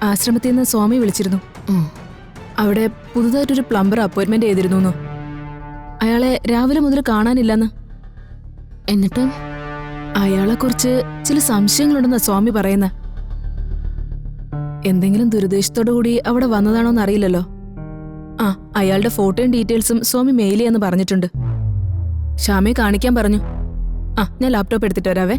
ആശ്രമത്തിൽ നിന്ന് സ്വാമി വിളിച്ചിരുന്നു. അവിടെ പുതുതായിട്ടൊരു പ്ലംബർ അപ്പോയിന്റ്മെന്റ് ചെയ്തിരുന്നു. അയാളെ രാവിലെ മുതൽ കാണാനില്ലെന്ന്. എന്നിട്ട് അയാളെക്കുറിച്ച് ചില സംശയങ്ങളുണ്ടെന്നാ സ്വാമി പറയുന്ന. എന്തെങ്കിലും ദുരുദ്ദേശത്തോടു കൂടി അവിടെ വന്നതാണോന്ന് അറിയില്ലല്ലോ. അയാളുടെ ഫോട്ടോയും ഡീറ്റെയിൽസും സ്വാമി മെയിൽ ചെയ്യാന്ന് പറഞ്ഞിട്ടുണ്ട്. ശ്യാമയെ കാണിക്കാൻ പറഞ്ഞു. ഞാൻ ലാപ്ടോപ്പ് എടുത്തിട്ട് വരാവേ.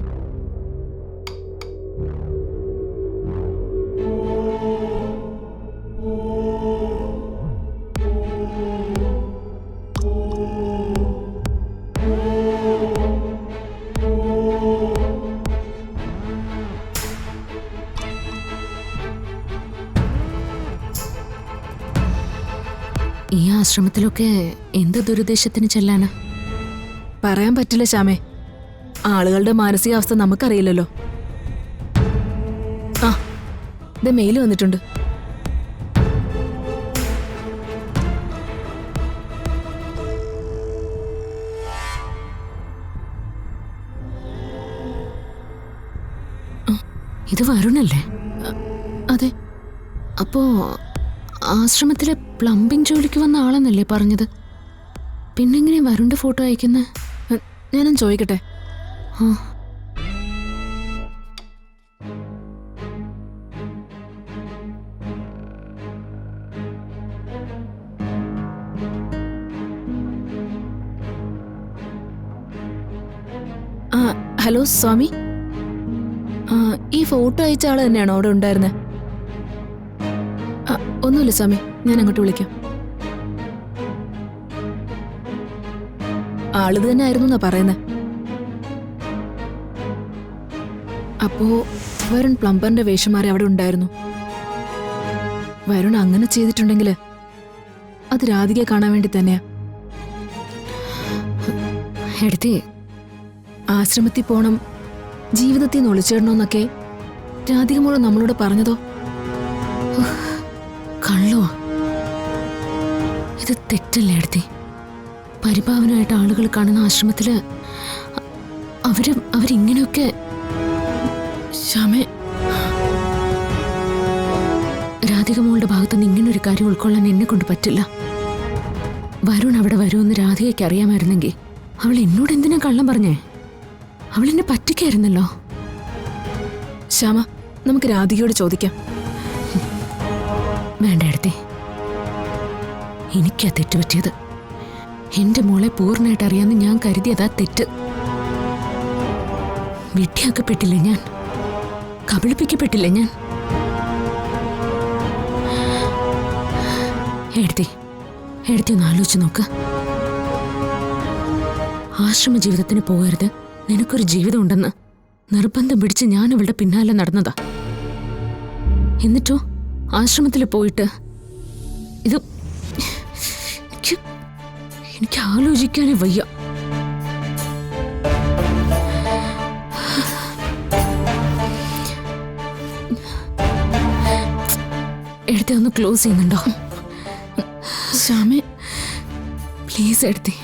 ഈ ആശ്രമത്തിലൊക്കെ എന്ത് ദുരുദ്ദേശത്തിന് ചെല്ലാനാ? പറയാൻ പറ്റില്ല ശ്യാമേ. ആളുകളുടെ മാനസികാവസ്ഥ നമുക്കറിയില്ലല്ലോ. ഇത് മെയിൽ വന്നിട്ടുണ്ട്. ഇത് വരുണല്ലേ? അതെ. അപ്പോ ആശ്രമത്തിലെ പ്ലംബിംഗ് ജോലിക്ക് വന്ന ആളെന്നല്ലേ പറഞ്ഞത്? പിന്നെങ്ങനെ വരുണിന്റെ ഫോട്ടോ അയക്കുന്നത്? ഞാനും ചോദിക്കട്ടെ. ഹലോ സ്വാമി, ഈ ഫോട്ടോ അയച്ച ആള് തന്നെയാണോ അവിടെ ഉണ്ടായിരുന്നത്? ഒന്നുമില്ല സ്വാമി, ഞാൻ അങ്ങോട്ട് വിളിക്കാം. ആളിത് തന്നെ ആയിരുന്നു എന്നാ പറയുന്നത്. അപ്പോ വരുൺ പ്ലംബറിന്റെ വേഷം മാറി അവിടെ ഉണ്ടായിരുന്നു. വരുൺ അങ്ങനെ ചെയ്തിട്ടുണ്ടെങ്കിൽ അത് രാധികയെ കാണാൻ വേണ്ടി തന്നെയാ. എടുത്തേ, ആശ്രമത്തിൽ പോണം, ജീവിതത്തിൽ നിന്ന് ഒളിച്ചിടണമെന്നൊക്കെ രാധിക മോള് നമ്മളോട് പറഞ്ഞതോ? കള്ളോ? ഇത് തെറ്റല്ലേ എടുത്തേ? പരിഭാവനായിട്ട് ആളുകൾ കാണുന്ന ആശ്രമത്തില് അവരിങ്ങനെയൊക്കെ. ശ്യാമേ, രാധിക മോളുടെ ഭാഗത്തുനിന്ന് ഇങ്ങനൊരു കാര്യം ഉൾക്കൊള്ളാൻ എന്നെ കൊണ്ട് പറ്റില്ല. വരുൺ അവിടെ വരുമെന്ന് രാധികയ്ക്ക് അറിയാമായിരുന്നെങ്കിൽ അവൾ എന്നോട് എന്തിനാ കള്ളം പറഞ്ഞേ? അവൾ എന്നെ പറ്റിക്കായിരുന്നല്ലോ. ശ്യാമ, നമുക്ക് രാധികയോട് ചോദിക്കാം. വേണ്ട എടുത്തേ, എനിക്കാ തെറ്റുപറ്റിയത്. എന്റെ മോളെ പൂർണ്ണമായിട്ട് അറിയാമെന്ന് ഞാൻ കരുതിയതാ തെറ്റ്. വിഡ്ഢിയാക്കപ്പെട്ടില്ലേ ഞാൻ? കബളിപ്പിക്കപ്പെട്ടില്ലേ ഞാൻ? എടുത്തി ഒന്ന് ആലോചിച്ച് നോക്ക്. ആശ്രമ ജീവിതത്തിന് പോകരുത്, നിനക്കൊരു ജീവിതം ഉണ്ടെന്ന് നിർബന്ധം പിടിച്ച് ഞാൻ അവളുടെ പിന്നാലെ നടന്നതാ. എന്നിട്ടോ ആശ്രമത്തിൽ പോയിട്ട് ഇത് എനിക്ക് ആലോചിക്കാനേ വയ്യ. എടുത്തി ഒന്ന് ക്ലോസ് ചെയ്യുന്നുണ്ടോ? ശ്യാമേ പ്ലീസ് എടുത്തി.